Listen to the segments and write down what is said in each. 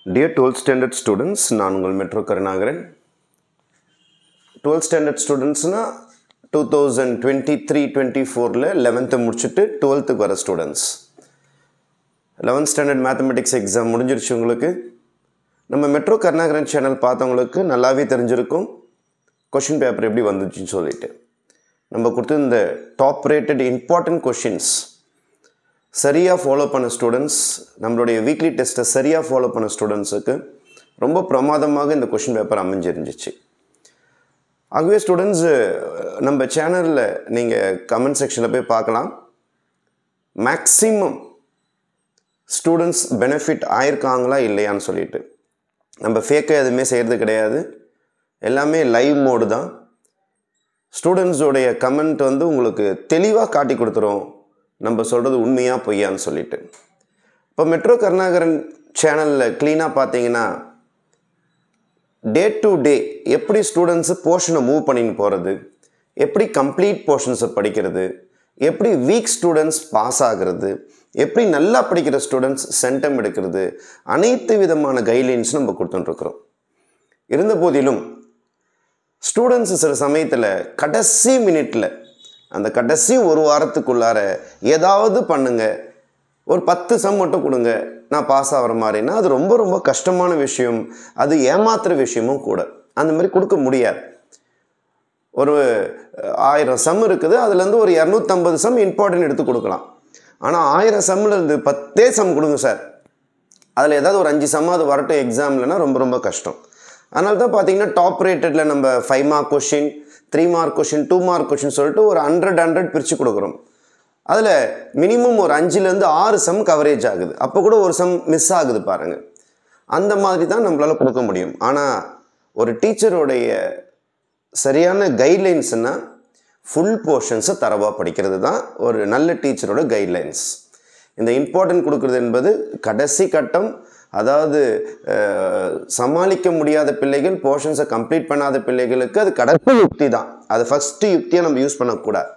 Dear 12th standard students, நான் உங்கள் metro Karunakaran. 12th standard studentsனா 2023-24ல 11th முடிச்சிட்டு 12th வர students. 11th standard mathematics exam முடிஞ்சிருச்சு உங்களுக்கு. நம்ம மெட்ரோ கருணாகரன் சேனல் பார்த்தவங்களுக்கு நல்லாவே தெரிஞ்சிருக்கும் கொஷின் பேப்பர் எப்படி வந்துச்சுன்னு சொல்லிட்டு. நம்ம கொடுத்து இந்த டாப் ரேட்டட் இம்பார்ட்டன்ட் கொஷின்ஸ் சரியாக ஃபாலோ பண்ண ஸ்டூடெண்ட்ஸ், நம்மளுடைய வீக்லி டெஸ்ட்டை சரியாக ஃபாலோ பண்ண ஸ்டூடெண்ட்ஸுக்கு ரொம்ப பிரமாதமாக இந்த கொஷின் பேப்பர் அமைஞ்சிருந்துச்சு. ஆகவே ஸ்டூடெண்ட்ஸு நம்ம சேனலில் நீங்கள் கமெண்ட் செக்ஷனில் போய் பார்க்கலாம். மேக்ஸிமம் ஸ்டூடெண்ட்ஸ் பெனிஃபிட் ஆயிருக்காங்களா இல்லையான்னு சொல்லிட்டு. நம்ம ஃபேக்காக எதுவுமே செய்கிறது கிடையாது, எல்லாமே லைவ் மோடு தான். ஸ்டூடெண்ட்ஸோடைய கமெண்ட் வந்து உங்களுக்கு தெளிவாக காட்டி கொடுத்துரும் நம்ம சொல்கிறது உண்மையாக பொய்யான்னு சொல்லிட்டு. இப்போ மெட்ரோ கருணாகரன் சேனலில் க்ளீனாக பார்த்தீங்கன்னா டே டு டே எப்படி ஸ்டூடெண்ட்ஸு போர்ஷனை மூவ் பண்ணின்னு போகிறது, எப்படி கம்ப்ளீட் போர்ஷன்ஸை படிக்கிறது, எப்படி வீக் ஸ்டூடெண்ட்ஸ் பாஸ் ஆகிறது, எப்படி நல்லா படிக்கிற ஸ்டூடெண்ட்ஸ் சென்டம் எடுக்கிறது, அனைத்து விதமான கைட்லைன்ஸும் நம்ம கொடுத்துட்டுருக்குறோம். இருந்த போதிலும் ஸ்டூடெண்ட்ஸு சில சமயத்தில் கடைசி மினிட்டில் அந்த கடைசி ஒரு வாரத்துக்குள்ளார ஏதாவது பண்ணுங்க, ஒரு 10 சம் மட்டும் கொடுங்க, நான் பாஸ் ஆகிற மாதிரின்னா அது ரொம்ப ரொம்ப கஷ்டமான விஷயம், அது ஏமாத்துகிற விஷயமும் கூட. அந்த மாதிரி கொடுக்க முடியாது. ஒரு 1000 சம் இருக்குது, அதுலேருந்து ஒரு 250 சம் இம்பார்ட்டன்ட் எடுத்து கொடுக்கலாம். ஆனால் 1000 சம்மிலேருந்து 10 சம் கொடுங்க சார், அதில் ஏதாவது ஒரு 5 சம் அது வரட்டும் எக்ஸாம்லனா ரொம்ப ரொம்ப கஷ்டம். அதனால தான் பார்த்தீங்கன்னா டாப் ரேட்டடில் நம்ம 5 mark question, 3 mark question, 2 mark question சொல்லிட்டு ஒரு 100 பிரித்து கொடுக்குறோம். அதில் மினிமம் ஒரு 5லேருந்து 6 சம் கவரேஜ் ஆகுது. அப்போ கூட ஒரு சம் மிஸ் ஆகுது பாருங்கள். அந்த மாதிரி தான் நம்மளால் கொடுக்க முடியும். ஆனால் ஒரு டீச்சருடைய சரியான கைட்லைன்ஸ்னால் ஃபுல் போர்ஷன்ஸை தரவாக படிக்கிறது தான் ஒரு நல்ல டீச்சரோட கைட்லைன்ஸ். இந்த இம்பார்ட்டன்ட் கொடுக்குறது என்பது கடைசி கட்டம், அதாவது சமாளிக்க முடியாத பிள்ளைகள், போர்ஷன்ஸை கம்ப்ளீட் பண்ணாத பிள்ளைகளுக்கு அது கடைசி யுக்தி தான். அது ஃபஸ்ட்டு யுக்தியை நம்ம யூஸ் பண்ணக்கூடாது.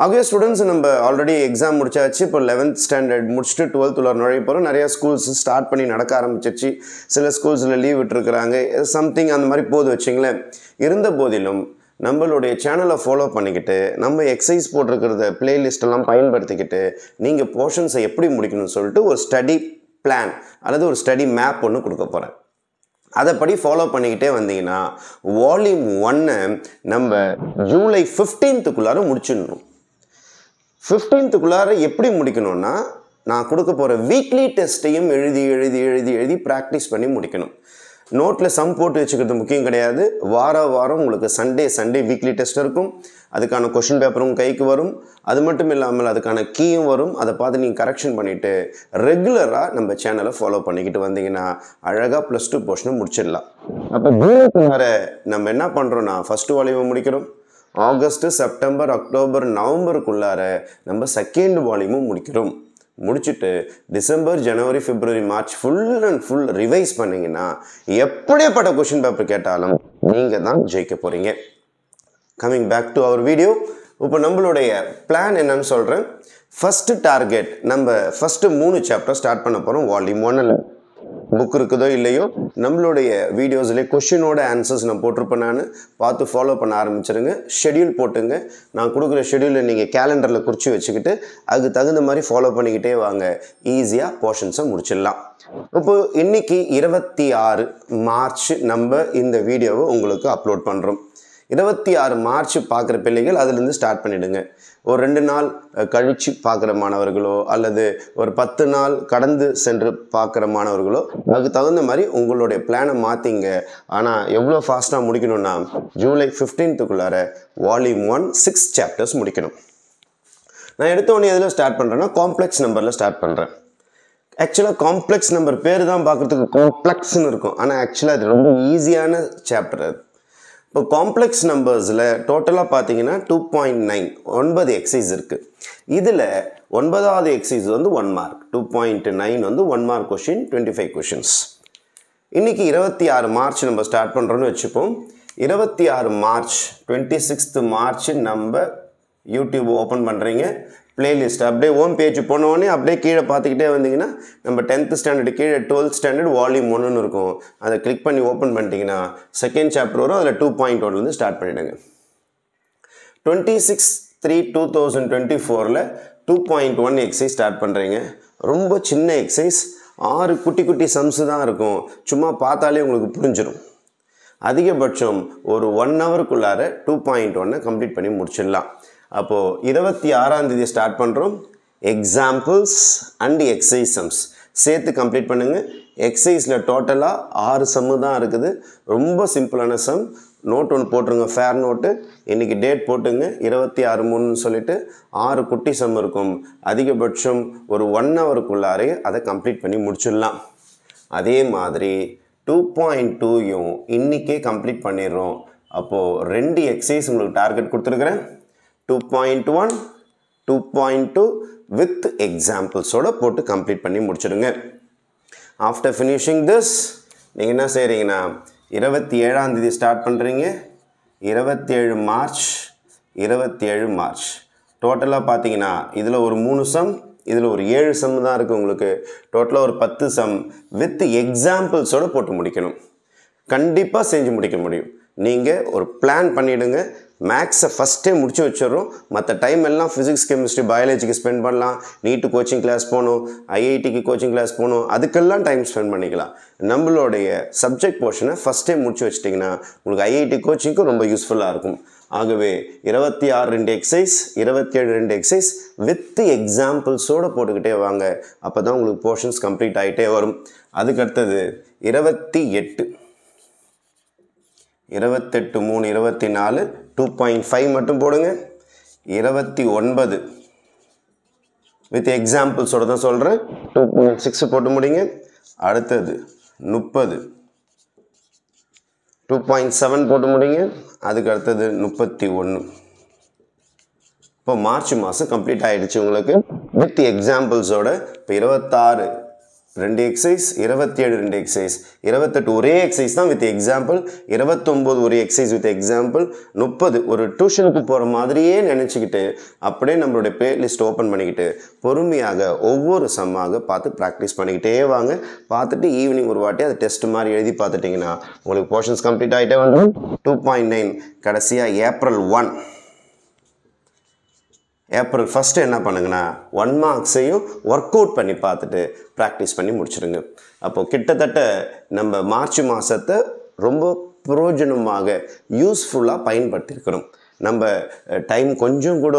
ஆகவே ஸ்டூடெண்ட்ஸ் நம்ம ஆல்ரெடி எக்ஸாம் முடிச்சாச்சு. இப்போ 11th ஸ்டாண்டர்ட் முடிச்சுட்டு 12th நுழைய போகிறோம். நிறையா ஸ்கூல்ஸ் ஸ்டார்ட் பண்ணி நடக்க ஆரம்பிச்சிருச்சு. சில ஸ்கூல்ஸில் லீவ் விட்டுருக்குறாங்க, சம்திங் அந்த மாதிரி போது வச்சுங்களேன். இருந்த போதிலும் நம்மளுடைய சேனலை ஃபாலோ பண்ணிக்கிட்டு நம்ம எக்ஸசைஸ் போட்டிருக்கிறத பிளேலிஸ்டெல்லாம் பயன்படுத்திக்கிட்டு நீங்கள் போர்ஷன்ஸை எப்படி முடிக்கணும்னு சொல்லிட்டு ஒரு ஸ்டடி பிளான் அல்லது ஒரு ஸ்டடி மேப் ஒன்று கொடுக்க போகிறேன். அதைப்படி ஃபாலோ பண்ணிக்கிட்டே வந்தீங்கன்னா வால்யூம் 1 நம்ம ஜூலை 15க்குள்ளார முடிச்சிடணும். 15க்குள்ளார எப்படி முடிக்கணும்னா, நான் கொடுக்க போகிற வீக்லி டெஸ்ட்டையும் எழுதி எழுதி எழுதி எழுதி ப்ராக்டிஸ் பண்ணி முடிக்கணும். நோட்டில் சம் போட்டு வச்சுக்கிறது முக்கியம் கிடையாது. வாரம் உங்களுக்கு சண்டே வீக்லி டெஸ்ட் இருக்கும். அதுக்கான கொஷின் பேப்பரும் கைக்கு வரும். அது மட்டும் இல்லாமல் அதுக்கான கீயும் வரும். அதை பார்த்து நீங்கள் கரெக்ஷன் பண்ணிவிட்டு ரெகுலராக நம்ம சேனலை ஃபாலோ பண்ணிக்கிட்டு வந்தீங்கன்னா அழகாக +2 போர்ஷனை முடிச்சிடலாம். அப்போ ஜூலைக்குள்ளார நம்ம என்ன பண்ணுறோன்னா ஃபஸ்ட்டு வால்யூமை முடிக்கிறோம். ஆகஸ்ட்டு, செப்டம்பர், அக்டோபர், நவம்பருக்குள்ளார நம்ம 2nd வால்யூமும் முடிக்கிறோம். முடிச்சுட்டு டிசம்பர், ஜனவரி, பிப்ரவரி, March full and full revise பண்ணிங்கன்னா எப்படிப்பட்ட கொஷின் பேப்பர் கேட்டாலும் நீங்கள் தான் ஜெயிக்க போகிறீங்க. Coming back to our video. இப்போ நம்மளுடைய பிளான் என்னன்னு சொல்கிறேன். ஃபஸ்ட்டு டார்கெட், நம்ம ஃபஸ்ட்டு 3 சாப்டர் ஸ்டார்ட் பண்ண போகிறோம். வால்யூம் 1ல் புக் இருக்குதோ இல்லையோ நம்மளுடைய வீடியோஸ்லேயே கொஷினோட ஆன்சர்ஸ் நான் போட்டிருப்பேன். நான் பார்த்து ஃபாலோ பண்ண ஆரம்பிச்சிருங்க. ஷெடியூல் போட்டுங்க. நான் கொடுக்குற ஷெடியூலில் நீங்கள் கேலண்டரில் குறித்து வச்சுக்கிட்டு அதுக்கு தகுந்த மாதிரி ஃபாலோ பண்ணிக்கிட்டே வாங்க. ஈஸியாக போர்ஷன்ஸை முடிச்சிடலாம். இப்போது இன்றைக்கி 26 மார்ச் நம்ம இந்த வீடியோவை உங்களுக்கு அப்லோட் பண்ணுறோம். 26 மார்ச் பார்க்குற பிள்ளைகள் அதுலேருந்து ஸ்டார்ட் பண்ணிவிடுங்க. ஒரு 2 நாள் கழித்து பார்க்குற மாணவர்களோ அல்லது ஒரு 10 நாள் கடந்து சென்று பார்க்குற மாணவர்களோ அதுக்கு தகுந்த மாதிரி உங்களுடைய பிளானை மாற்றிங்க. ஆனால் எவ்வளோ ஃபாஸ்ட்டாக முடிக்கணும்னா ஜூலை 15க்குள்ளார வால்யூம் 1 6 சாப்டர்ஸ் முடிக்கணும். நான் எடுத்தோடனே எதில் ஸ்டார்ட் பண்ணுறேன்னா காம்ப்ளெக்ஸ் நம்பரில் ஸ்டார்ட் பண்ணுறேன். ஆக்சுவலாக காம்ப்ளெக்ஸ் நம்பர் பேர் தான் பார்க்குறதுக்கு காம்ப்ளெக்ஸ்ன்னு இருக்கும், ஆனால் ஆக்சுவலாக அது ரொம்ப ஈஸியான சாப்டர். அது இப்போ காம்ப்ளெக்ஸ் நம்பர்ஸில் டோட்டலாக பார்த்தீங்கன்னா 2.9 9 எக்ஸசைஸ் இருக்குது. இதில் 9வது எக்ஸசைஸ் வந்து 1 மார்க், 2.9 வந்து 1 மார்க் கொஷின், 25 கொஷின்ஸ். இன்றைக்கி 26 மார்ச் நம்ம ஸ்டார்ட் பண்ணுறோன்னு வச்சுப்போம். 26 மார்ச் 26th மார்ச் நம்ம யூடியூப் ஓப்பன் பண்ணுறீங்க. பிளேலிஸ்ட் அப்படியே ஹோம் பேஜ் போனோடனே அப்படியே கீழே பார்த்துக்கிட்டே வந்தீங்கன்னா நம்ம 10th ஸ்டாண்டர்டு கீழே 12th ஸ்டாண்டர்ட் வால்யூம் 1ன்னு இருக்கும். அதை கிளிக் பண்ணி ஓப்பன் பண்ணிட்டீங்கன்னா செகண்ட் சாப்டர் வரும். அதில் 2.1 ஸ்டார்ட் பண்ணிவிடுங்க. 26/3/2024 2.1 எக்ஸசைஸ் ஸ்டார்ட் பண்ணுறீங்க. ரொம்ப சின்ன எக்ஸசைஸ், 6 குட்டி குட்டி சம்ஸு தான் இருக்கும். சும்மா பார்த்தாலே உங்களுக்கு புரிஞ்சிடும். அதிகபட்சம் ஒரு 1 ஹவருக்குள்ளார 2.1 கம்ப்ளீட் பண்ணி முடிச்சிடலாம். அப்போது 26ஆம் தேதி ஸ்டார்ட் பண்ணுறோம். எக்ஸாம்பிள்ஸ் அண்ட் எக்ஸசைஸ் சம்ஸ் சேர்த்து கம்ப்ளீட் பண்ணுங்கள். எக்ஸசைஸில் டோட்டலாக 6 சம்மு தான் இருக்குது. ரொம்ப சிம்பிளான சம். நோட் ஒன்று போட்டுருங்க, ஃபேர் நோட்டு. இன்றைக்கி டேட் போட்டுங்க, 26/3 சொல்லிவிட்டு 6 குட்டி சம் இருக்கும். அதிகபட்சம் ஒரு 1 ஹவருக்குள்ளாரே அதை கம்ப்ளீட் பண்ணி முடிச்சிடலாம். அதே மாதிரி 2.2யும் இன்றைக்கே கம்ப்ளீட் பண்ணிடுறோம். அப்போது 2 எக்ஸசைஸ் உங்களுக்கு டார்கெட் கொடுத்துருக்குறேன். 2.1 2.2 வித் எக்ஸாம்பிள்ஸோடு போட்டு கம்ப்ளீட் பண்ணி முடிச்சிடுங்க. ஆஃப்டர் ஃபினிஷிங் திஸ் நீங்கள் என்ன செய்கிறீங்கன்னா 27ஆம் தேதி ஸ்டார்ட் பண்ணுறீங்க. 27 மார்ச் 27 மார்ச் டோட்டலாக பார்த்தீங்கன்னா இதில் ஒரு 3 சம், இதில் ஒரு 7 சம் தான் இருக்குது. உங்களுக்கு டோட்டலாக ஒரு 10 சம் வித் எக்ஸாம்பிள்ஸோடு போட்டு முடிக்கணும். கண்டிப்பாக செஞ்சு முடிக்க முடியும். நீங்கள் ஒரு பிளான் பண்ணிவிடுங்க. மேக்ஸை ஃபஸ்ட்டே முடிச்சு வச்சிடறோம். மற்ற டைம் எல்லாம் ஃபிசிக்ஸ், கெமிஸ்ட்ரி, பயாலஜிக்கு ஸ்பெண்ட் பண்ணலாம். நீட்டு கோச்சிங் கிளாஸ் போகணும், ஐஐடிக்கு கோச்சிங் கிளாஸ் போகணும், அதுக்கெல்லாம் டைம் ஸ்பெண்ட் பண்ணிக்கலாம். நம்மளுடைய சப்ஜெக்ட் போர்ஷனை ஃபஸ்ட்டே முடிச்சு வச்சிட்டிங்கன்னா உங்களுக்கு ஐஐடி கோச்சிங்க்கும் ரொம்ப யூஸ்ஃபுல்லாக இருக்கும். ஆகவே 26 2 எக்ஸசைஸ், 27 2 எக்ஸசைஸ் வித் எக்ஸாம்பிள்ஸோடு போட்டுக்கிட்டே வாங்க. அப்போ தான் உங்களுக்கு போர்ஷன்ஸ் கம்ப்ளீட் ஆகிட்டே வரும். அதுக்கடுத்தது 28 28/3/24 2.5 மட்டும் போடுங்க. 29 வித் எக்ஸாம்பிள்ஸோடு தான் சொல்கிறேன். 2.6 போட்டு முடிங்க. அடுத்தது 30 2.7 போட்டு முடிங்க. அதுக்கு அடுத்தது 31. இப்போ மார்ச் மாதம் கம்ப்ளீட் ஆகிடுச்சு உங்களுக்கு வித் எக்ஸாம்பிள்ஸோட. இப்போ 26 2 எக்ஸசைஸ், 27 2 எக்ஸசைஸ், 28 ஒரே எக்ஸசைஸ் தான் வித் எக்ஸாம்பிள், 29 ஒரு எக்ஸசைஸ் வித் எக்ஸாம்பிள், 30 ஒரு டியூஷனுக்கு போகிற மாதிரியே நினச்சிக்கிட்டு அப்படியே நம்மளுடைய பிளேலிஸ்ட் ஓப்பன் பண்ணிக்கிட்டு பொறுமையாக ஒவ்வொரு சம்மாக பார்த்து ப்ராக்டிஸ் பண்ணிக்கிட்டே வாங்க. பார்த்துட்டு ஈவினிங் ஒரு வாட்டி அதை டெஸ்ட் மாதிரி எழுதி பார்த்துட்டிங்கன்னா உங்களுக்கு போர்ஷன்ஸ் கம்ப்ளீட் ஆகிட்டே வந்துடும். 2.9 கடைசியாக ஏப்ரல் 1 என்ன பண்ணுங்கன்னா 1 மார்க்ஸையும் ஒர்க் அவுட் பண்ணி பார்த்துட்டு ப்ராக்டிஸ் பண்ணி முடிச்சிடுங்க. அப்போது கிட்டத்தட்ட நம்ம மார்ச் மாதத்தை ரொம்ப பிரயோஜனமாக யூஸ்ஃபுல்லாக பயன்படுத்தியிருக்கிறோம். நம்ம டைம் கொஞ்சம் கூட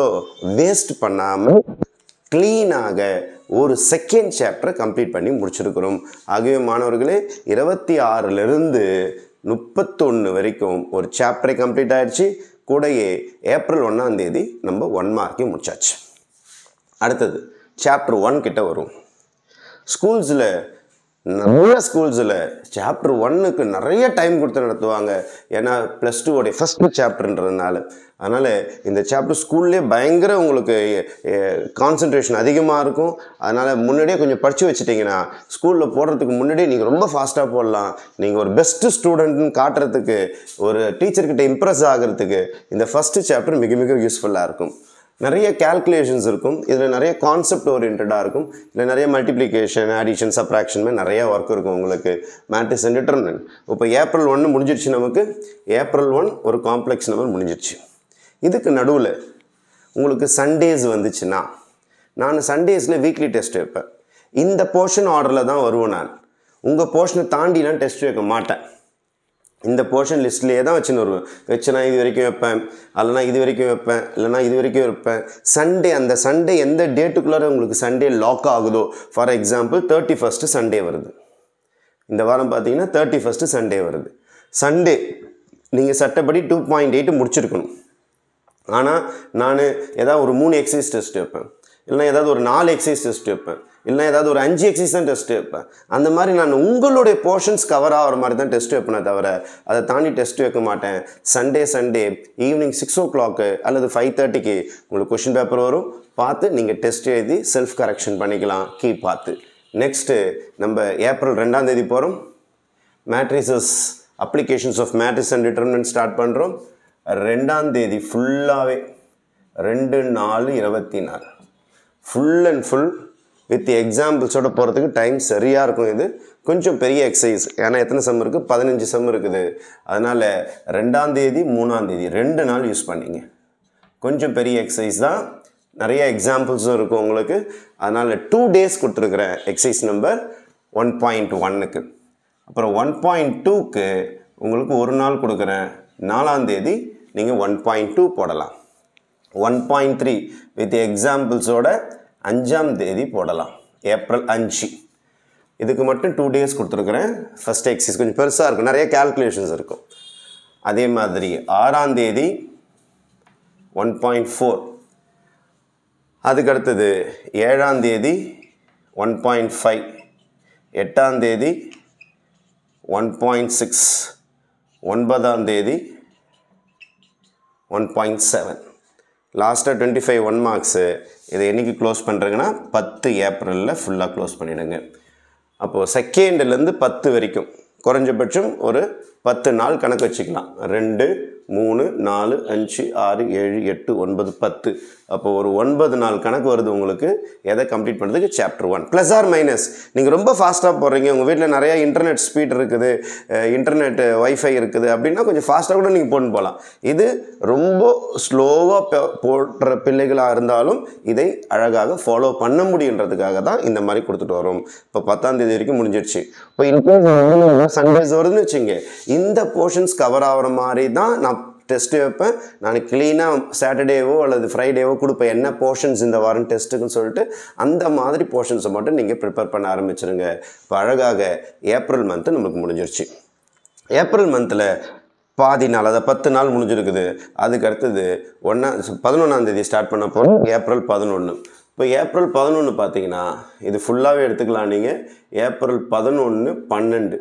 வேஸ்ட் பண்ணாமல் க்ளீனாக ஒரு செகண்ட் சாப்டரை கம்ப்ளீட் பண்ணி முடிச்சிருக்கிறோம். ஆகவே மாணவர்களே 26லிருந்து 31 வரைக்கும் ஒரு சாப்டரை கம்ப்ளீட் ஆகிடுச்சு. கூடயே ஏப்ரல் 1ஆம் தேதி நம்ம 1 மார்க்கையும் முடிச்சாச்சு. அடுத்தது சாப்டர் 1 கிட்ட வரும். நிறைய ஸ்கூல்ஸில் சாப்டர் 1க்கு நிறைய டைம் கொடுத்து நடத்துவாங்க. ஏன்னா +2 உடைய ஃபஸ்ட்டு சாப்டர்ன்றதுனால. அதனால் இந்த சாப்டர் ஸ்கூல்லே பயங்கர உங்களுக்கு கான்சன்ட்ரேஷன் அதிகமாக இருக்கும். அதனால் முன்னாடியே கொஞ்சம் படித்து வச்சுட்டிங்கன்னா ஸ்கூலில் போடுறதுக்கு முன்னாடியே நீங்கள் ரொம்ப ஃபாஸ்ட்டாக போடலாம். நீங்கள் ஒரு பெஸ்ட்டு ஸ்டூடெண்ட்னு காட்டுறதுக்கு, ஒரு டீச்சர்கிட்ட இம்ப்ரெஸ் ஆகிறதுக்கு இந்த ஃபஸ்ட்டு சாப்டர் மிக மிக யூஸ்ஃபுல்லாக இருக்கும். நிறைய கால்குலேஷன்ஸ் இருக்கும். இதில் நிறைய கான்செப்ட் ஓரியன்டாக இருக்கும். இதில் நிறைய மல்டிப்ளிகேஷன், அடிஷன், சப்ராக்ஷன் நிறைய ஒர்க் இருக்கும் உங்களுக்கு. Matrix and determinant. இப்போ ஏப்ரல் 1 முடிஞ்சிடுச்சு. நமக்கு ஏப்ரல் 1 ஒரு காம்ப்ளெக்ஸ் நம்பர் முடிஞ்சிடுச்சு. இதுக்கு நடுவில் உங்களுக்கு சண்டேஸ் வந்துச்சுன்னா, நான் சண்டேஸில் வீக்லி டெஸ்ட் வைப்பேன். இந்த போர்ஷன் ஆர்டரில் தான் வருவேன். நான் உங்கள் போர்ஷனை தாண்டிலாம் டெஸ்ட் வைக்க மாட்டேன். இந்த போர்ஷன் லிஸ்ட்லேயே தான் வச்சுன்னு வருவேன். வச்சுனா இது வரைக்கும் வைப்பேன், இல்லைனா இது வரைக்கும் வைப்பேன், இல்லைனா இது வரைக்கும் வைப்பேன். சண்டே, அந்த சண்டே எந்த டேட்டுக்குள்ளார உங்களுக்கு சண்டே லாக் ஆகுதோ, ஃபார் எக்ஸாம்பிள் 31 சண்டே வருது. இந்த வாரம் பார்த்தீங்கன்னா 31 சண்டே வருது. சண்டே நீங்கள் சட்டப்படி 2.8 முடிச்சிருக்கணும். ஆனால் நான் ஏதாவது ஒரு 3 எக்ஸசைஸ் டெஸ்ட் வைப்பேன், இல்லைனா ஏதாவது ஒரு 4 எக்ஸசைஸ் டெஸ்ட் வைப்பேன், இல்லைனா ஏதாவது ஒரு 5 எக்ஸசைஸ் தான் டெஸ்ட் வைப்பேன். அந்த மாதிரி நான் உங்களுடைய போர்ஷன்ஸ் கவர் ஆகிற மாதிரி தான் டெஸ்ட் வைப்பேனே தவிர அதை தாண்டி டெஸ்ட் வைக்க மாட்டேன். சண்டே ஈவினிங் 6 o'clock அல்லது 5:30க்கு உங்களுக்கு கொஷின் பேப்பர் வரும். பார்த்து நீங்கள் டெஸ்ட் எழுதி செல்ஃப் கரெக்ஷன் பண்ணிக்கலாம் கீ பார்த்து. நெக்ஸ்ட்டு நம்ம ஏப்ரல் 2ஆம் தேதி போகிறோம். Matrices, applications of matrix and determinant start பண்ணுறோம். 2ஆம் தேதி ஃபுல்லாகவே 2-4-24 ஃபுல் அண்ட் ஃபுல் வித் எக்ஸாம்பிள்ஸோட போகிறதுக்கு டைம் சரியாக இருக்கும். இது கொஞ்சம் பெரிய எக்ஸசைஸ். ஏன்னா எத்தனை சம் இருக்குது? 15 சம் இருக்குது. அதனால் 2ஆம் தேதி 3ஆம் தேதி 2 நாள் யூஸ் பண்ணிங்க. கொஞ்சம் பெரிய எக்ஸசைஸ் தான், நிறைய எக்ஸாம்பிள்ஸும் இருக்கும் உங்களுக்கு. அதனால் 2 days கொடுத்துருக்குறேன் எக்ஸசைஸ் நம்பர் 1.1க்கு. அப்புறம் 1.2க்கு உங்களுக்கு ஒரு நாள் கொடுக்குறேன். 4ஆம் தேதி நீங்கள் 1.2 போடலாம். 1.3 வித் எக்ஸாம்பிள்ஸோட 5ஆம் தேதி போடலாம், ஏப்ரல் 5. இதுக்கு மட்டும் 2 days கொடுத்துருக்குறேன். ஃபஸ்ட் எக்ஸசைஸ் கொஞ்சம் பெருசாக இருக்கும், நிறைய கேல்குலேஷன்ஸ் இருக்கும். அதே மாதிரி 6ஆம் தேதி 1.4, அதுக்கு அடுத்தது 7ஆம் தேதி 1.5, 8ஆம் தேதி 1.6, 9ஆம் தேதி 1.7. லாஸ்ட்டாக 25 1 மார்க்ஸு. இதை என்றைக்கு க்ளோஸ் பண்ணுறீங்கன்னா 10 ஏப்ரலில் ஃபுல்லாக க்ளோஸ் பண்ணிவிடுங்க. அப்போது செகண்ட்லேருந்து 10 வரைக்கும் குறைஞ்சபட்சம் ஒரு 10 நாள் கணக்கு வச்சுக்கலாம். 2, 3, 4, 5, 6, 7, 8, 9, 10. அப்போ ஒரு 9 நாள் கணக்கு வருது உங்களுக்கு எதை கம்ப்ளீட் பண்ணுறதுக்கு. Chapter 1 plus or minus. நீங்கள் ரொம்ப ஃபாஸ்ட்டாக போடுறீங்க, உங்கள் வீட்டில் நிறைய இன்டர்நெட் ஸ்பீட் இருக்குது, இன்டர்நெட் வைஃபை இருக்குது அப்படின்னா கொஞ்சம் ஃபாஸ்ட்டாக கூட நீங்கள் போட்டு போகலாம். இது ரொம்ப ஸ்லோவாக போடுற பிள்ளைகளாக இருந்தாலும் இதை அழகாக ஃபாலோ பண்ண முடியுன்றதுக்காக தான் இந்த மாதிரி கொடுத்துட்டு வரோம். இப்போ 10ஆம் தேதி வரைக்கும் முடிஞ்சிடுச்சு. இப்போ இன்கேஸ் சண்டேஸ் வருதுன்னு வச்சுங்க, இந்த போர்ஷன்ஸ் கவர் ஆகிற மாதிரி தான் நான் டெஸ்ட்டு வைப்பேன். நான் க்ளீனாக சாட்டர்டேவோ அல்லது ஃப்ரைடேவோ கொடுப்பேன், என்ன போர்ஷன்ஸ் இந்த வாரம் டெஸ்ட்டுக்குன்னு சொல்லிட்டு அந்த மாதிரி போர்ஷன்ஸை மட்டும் நீங்கள் ப்ரிப்பேர் பண்ண ஆரம்பிச்சிருங்க. இப்போ அழகாக ஏப்ரல் மந்த்து நம்மளுக்கு முடிஞ்சிருச்சு. ஏப்ரல் மந்தில் பாதி நாள், அதை 10 நாள் முடிஞ்சிருக்குது. அதுக்கு அடுத்தது 11ஆம் தேதி ஸ்டார்ட் பண்ண போகிறோம், ஏப்ரல் 11. இப்போ ஏப்ரல் 11 பார்த்தீங்கன்னா இது ஃபுல்லாகவே எடுத்துக்கலாம் நீங்கள். ஏப்ரல் 11, 12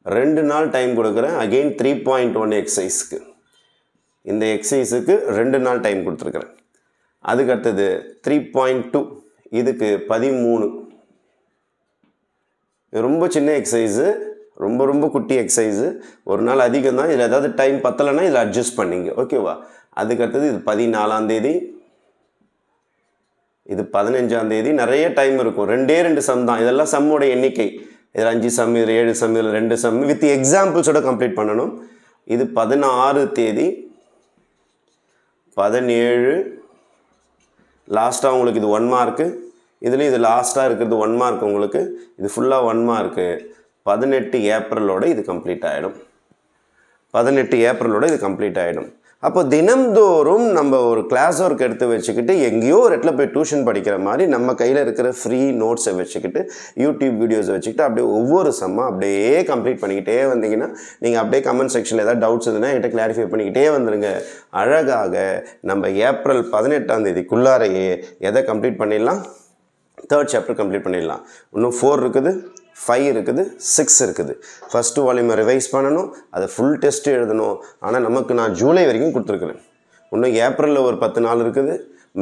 2 நாள் டைம் கொடுக்குறேன். அகெயின் 3.1 எக்ஸசைஸ்க்கு, இந்த எக்ஸசைஸுக்கு 2 நாள் டைம் கொடுத்துருக்குறேன். அதுக்கு அடுத்தது 3.2, இதுக்கு 13. ரொம்ப சின்ன எக்ஸசைஸு, ரொம்ப ரொம்ப குட்டி எக்ஸசைஸு. ஒரு நாள் அதிகம் தான், இதில் ஏதாவது டைம் பத்தலைன்னா இதில் அட்ஜஸ்ட் பண்ணிங்க, ஓகேவா? அதுக்கு அடுத்தது இது 14ஆம் தேதி, இது 15ஆம் தேதி. நிறைய டைம் இருக்கும், 2 சம் தான். இதெல்லாம் சம்மோட எண்ணிக்கை. இதில் 5 சம், இதில் 7 சம், இதில் 2 சம் வித் எக்ஸாம்பிள்ஸோட கம்ப்ளீட் பண்ணணும். இது 16 தேதி, 17 லாஸ்ட்டாக உங்களுக்கு இது 1 மார்க்கு. இதுலேயும் இது லாஸ்ட்டாக இருக்கிறது 1 மார்க் உங்களுக்கு. இது ஃபுல்லாக 1 மார்க்கு. 18 ஏப்ரலோடு இது கம்ப்ளீட் ஆகிடும். 18 ஏப்ரலோடு இது கம்ப்ளீட் ஆகிடும். அப்போ தினம்தோறும் நம்ம ஒரு கிளாஸ் ஒர்க் எடுத்து வச்சுக்கிட்டு எங்கேயோ ஒரு இடத்துல போய் டியூஷன் படிக்கிற மாதிரி நம்ம கையில் இருக்கிற ஃப்ரீ நோட்ஸை வச்சுக்கிட்டு யூடியூப் வீடியோஸை வச்சுக்கிட்டு அப்படியே ஒவ்வொரு சம்மாக அப்படியே கம்ப்ளீட் பண்ணிக்கிட்டே வந்தீங்கன்னா நீங்கள் அப்படியே கமெண்ட் செக்ஷனில் ஏதாவது டவுட்ஸ் இருந்ததுன்னா என்கிட்ட கிளாரிஃபை பண்ணிக்கிட்டே வந்துடுங்க. அழகாக நம்ம ஏப்ரல் 18ஆம் தேதிக்குள்ளாரையே எதை கம்ப்ளீட் பண்ணிடலாம்? 3rd சாப்டர் கம்ப்ளீட் பண்ணிடலாம். இன்னும் 4 இருக்குது, 5 இருக்குது, 6 இருக்குது. ஃபஸ்ட்டு வால்யூமை ரிவைஸ் பண்ணணும், அதை ஃபுல் டெஸ்ட்டு எழுதணும். ஆனால் நமக்கு நான் ஜூலை வரைக்கும் கொடுத்துருக்குறேன். இன்னும் ஏப்ரலில் ஒரு 10 நாள் இருக்குது,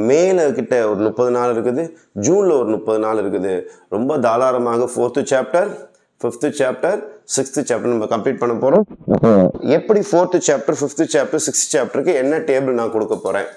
மேல கிட்ட ஒரு 30 நாள் இருக்குது, ஜூனில் ஒரு 30 நாள் இருக்குது. ரொம்ப தாராளமாக 4th chapter, 5th chapter, 6th chapter நம்ம கம்ப்ளீட் பண்ண போகிறோம். எப்படி 4th chapter, 5th chapter, 6th சாப்டருக்கு என்ன டேபிள் நான் கொடுக்க போகிறேன்